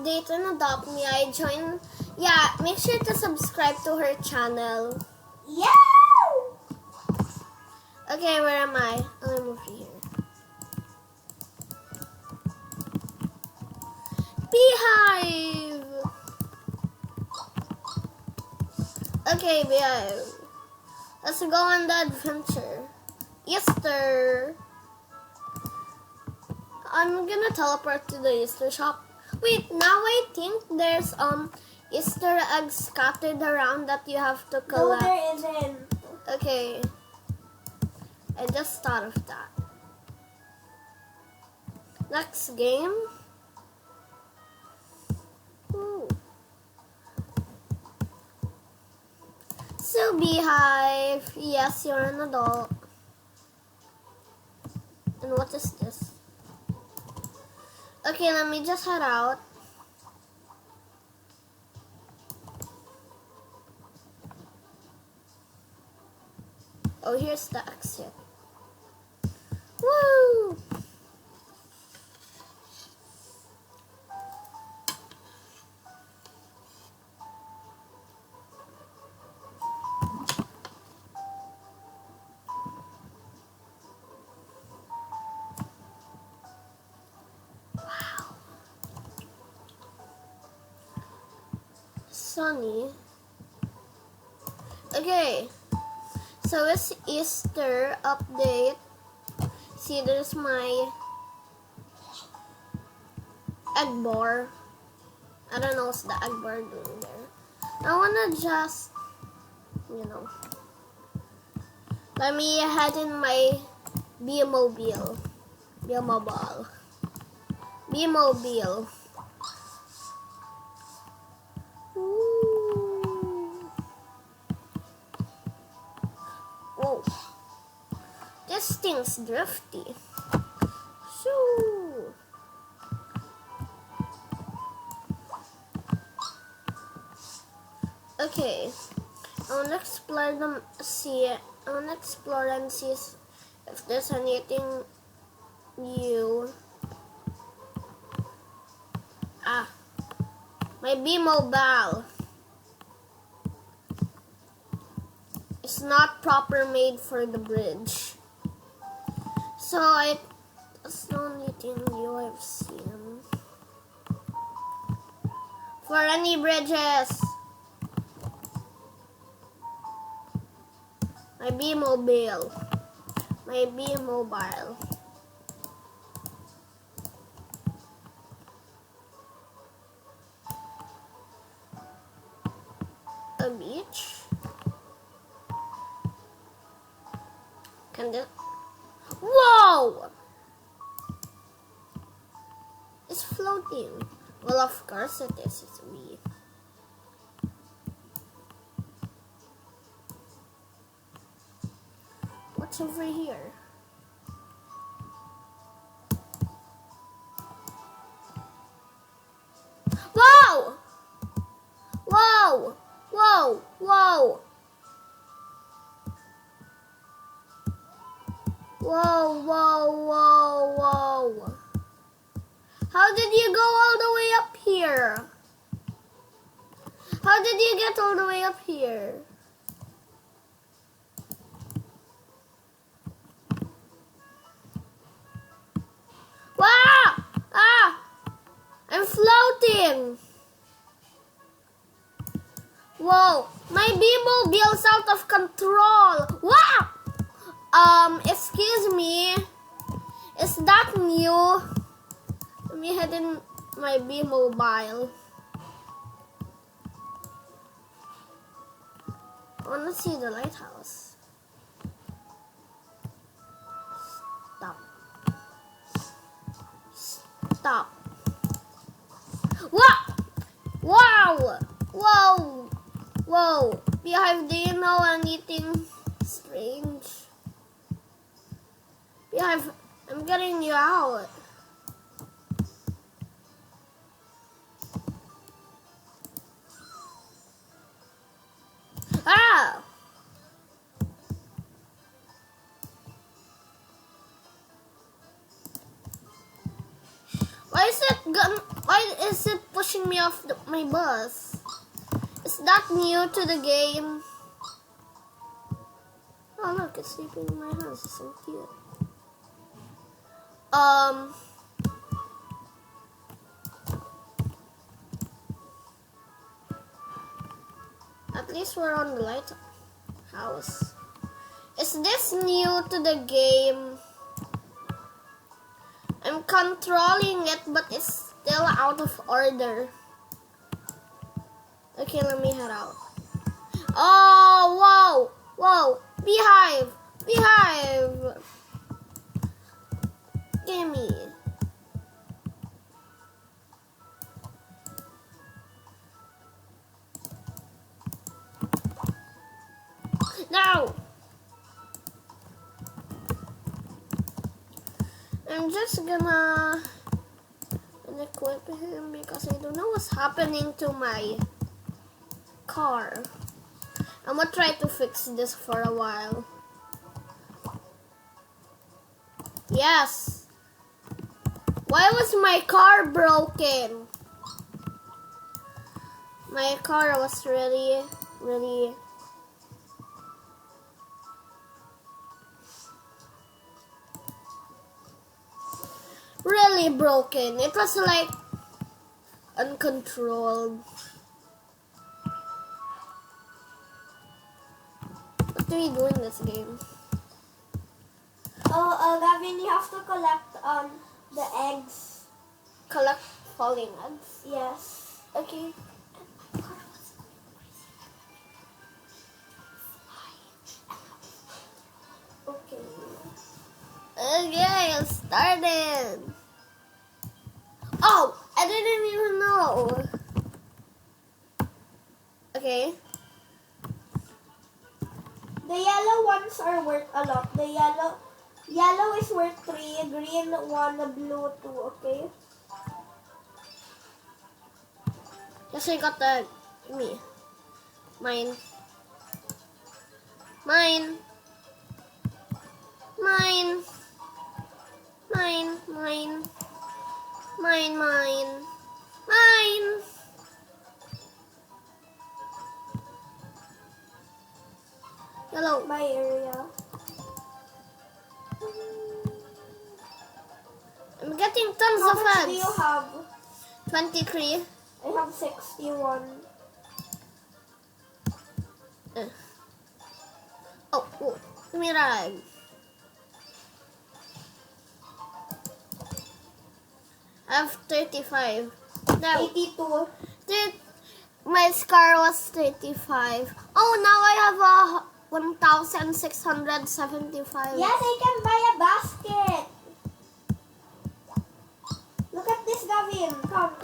Date and Adopt Me. I joined. Yeah, make sure to subscribe to her channel. Yeah! Okay, where am I? I'm over here. Beehive! Okay, Beehive. Let's go on the adventure. Easter! I'm gonna teleport to the Easter shop. Wait, now I think there's Easter eggs scattered around that you have to collect. No, there isn't. Okay. I just thought of that. Next game. Ooh. So Beehive, yes, you're an adult. And what is this? Okay, let me just head out. Oh, here's the exit. Woo! Wow. Sunny. Okay. So it's Easter update. See, there's my egg bar. I don't know what's the egg bar doing there. I wanna just, let me head in my B-Mobile. B-Mobile. B-Mobile. Ooh. Whoa. This thing's drifty. Shoo. Okay. I wanna explore and see if there's anything new. My B-Mobile is not proper made for the bridge. So that's the only thing new I've seen. For any bridges. My B-Mobile. My B-Mobile. A beach? Can this... Whoa! It's floating. Well, of course it is. It's me. What's over here? Whoa! Whoa! Whoa! Whoa! Whoa, whoa, whoa, whoa. How did you go all the way up here? How did you get all the way up here? Wow! Ah! I'm floating! Whoa! My B-Mobile's out of control! Wow! Excuse me. Is that new? Let me head in my B-Mobile. I wanna see the lighthouse. Stop. What? Wow! Whoa! Whoa! Beehive, do you know anything strange? Beehive, I'm getting you out. Ah! Why is it pushing me off my bus? Is that new to the game? Oh look, it's sleeping in my hands. It's so cute. At least we're on the lighthouse. Is this new to the game? I'm controlling it, but it's still out of order. Okay, let me head out. Oh, whoa, whoa, beehive, beehive. Gimme. No. I'm just gonna equip him because I don't know what's happening to my car. I'm gonna try to fix this for a while. Yes. Why was my car broken? My car was really broken. It was like uncontrolled. What do we do in this game? Oh, Gavin, you have to collect the eggs. Collect falling eggs? Yes. Okay. Okay. Okay, I started. Oh, I didn't even know. Okay. The yellow ones are worth a lot. The yellow is worth 3, green 1, blue 2, okay? Yes, I got the me. Mine. Mine. Mine. Mine. Mine. Mine. Mine. Mine. Yellow. My area. I'm getting tons How of much ads. do you have? 23. I have 61. Oh, give me a rag. I have 35. Now, 82. my score was 35. Oh, now I have a 1,675. Yes, I can buy a basket. Look at this, Gavin. Come.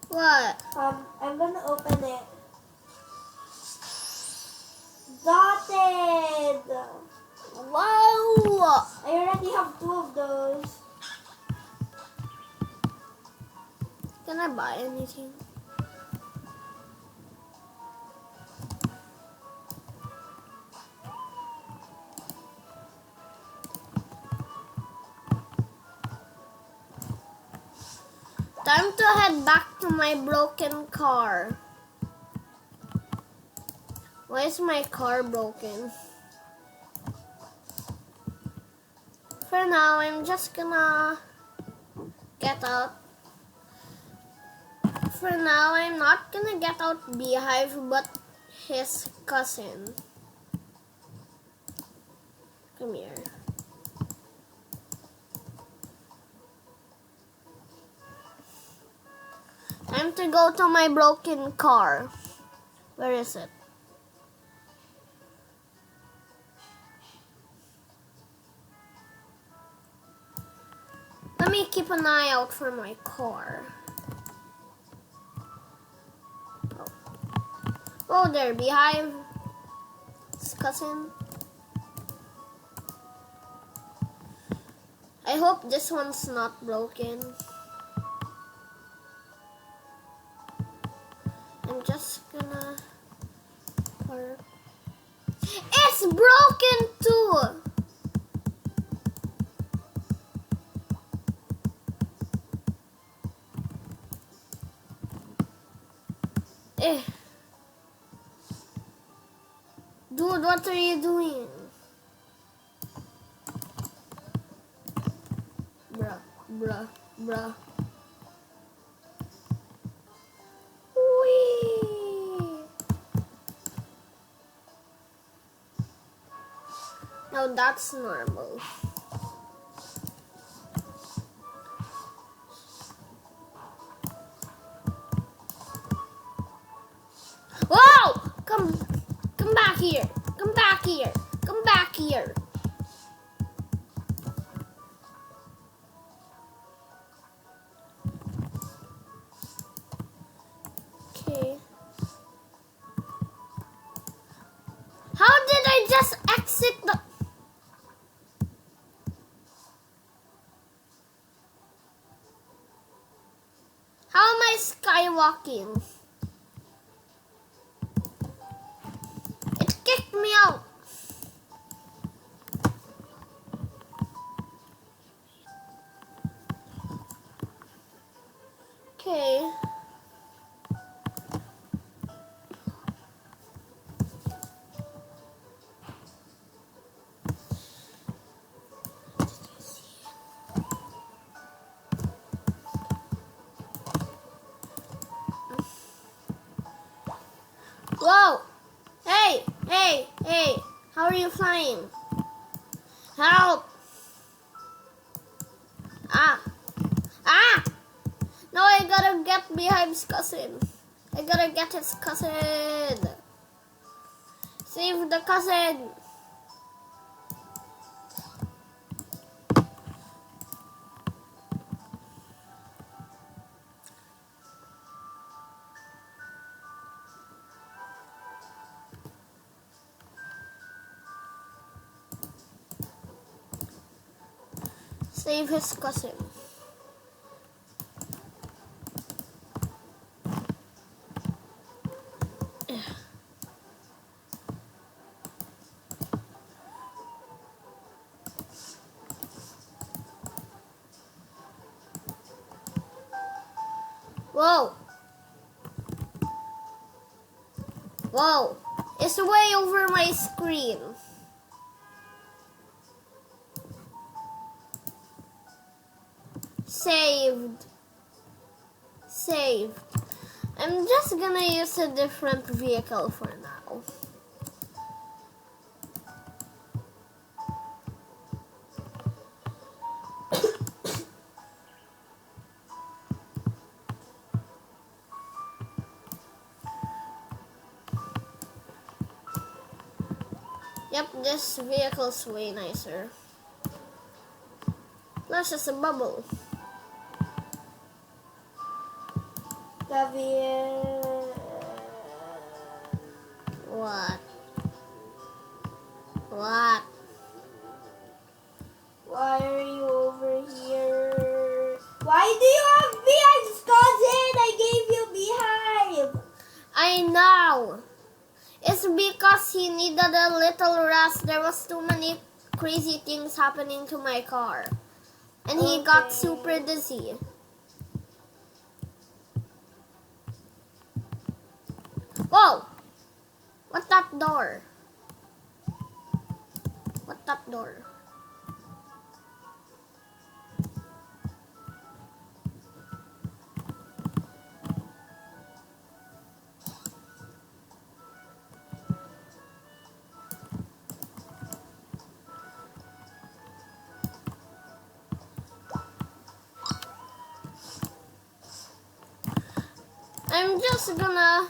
What? I'm gonna open it. Dotted. Wow! I already have 2 of those. Can I buy anything? Time to head back to my broken car. Why is my car broken? For now, I'm just gonna get out. For now, I'm not gonna get out Beehive, but his cousin. Come here. Time to go to my broken car. Where is it? Let me keep an eye out for my car. Oh, there, Beehive. His cousin. I hope this one's not broken. I'm just gonna park. It's broken too! Eh. Dude, what are you doing? Bruh, bruh, bruh. Whee! Now that's normal. Whoa! Come back here. Come back here. Come back here. Okay. How did I just exit the... How am I skywalking? It kicked me out. Okay. Whoa! Hey! Hey! Hey! How are you flying? Help! Ah! Ah! No, I gotta get Beehive's cousin. I gotta get his cousin. Save the cousin. Save his cousin. Whoa! Whoa! It's way over my screen. Saved. Saved. I'm just gonna use a different vehicle for now. Yep, this vehicle's way nicer. Plus it's a bubble. What? What? Why are you over here? Why do you have Beehive's cousin? I gave you Beehive. I know. It's because he needed a little rest. There was too many crazy things happening to my car. And he got super dizzy. Whoa! What's that door? What's that door? I'm just gonna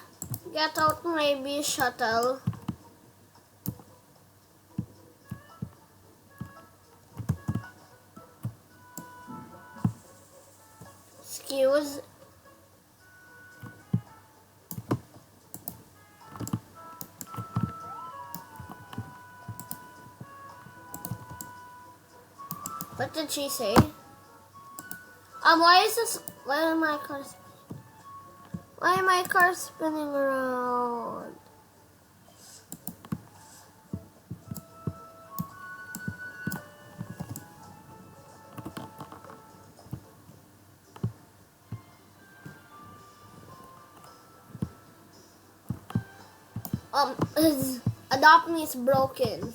get out my bee shuttle. Excuse. What did she say? Why is this? Why am my car? Why am my car spinning around? Adopt Me is broken.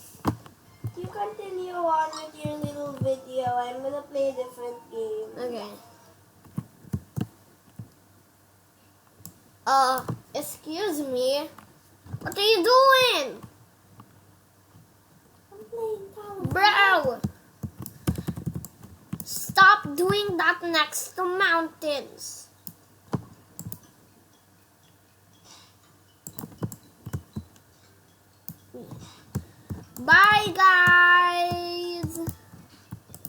You continue on with your little video. I'm gonna play a different game. Okay. Excuse me. What are you doing? I'm playing Tower. Bro! Stop doing that next to mountains. Bye, guys.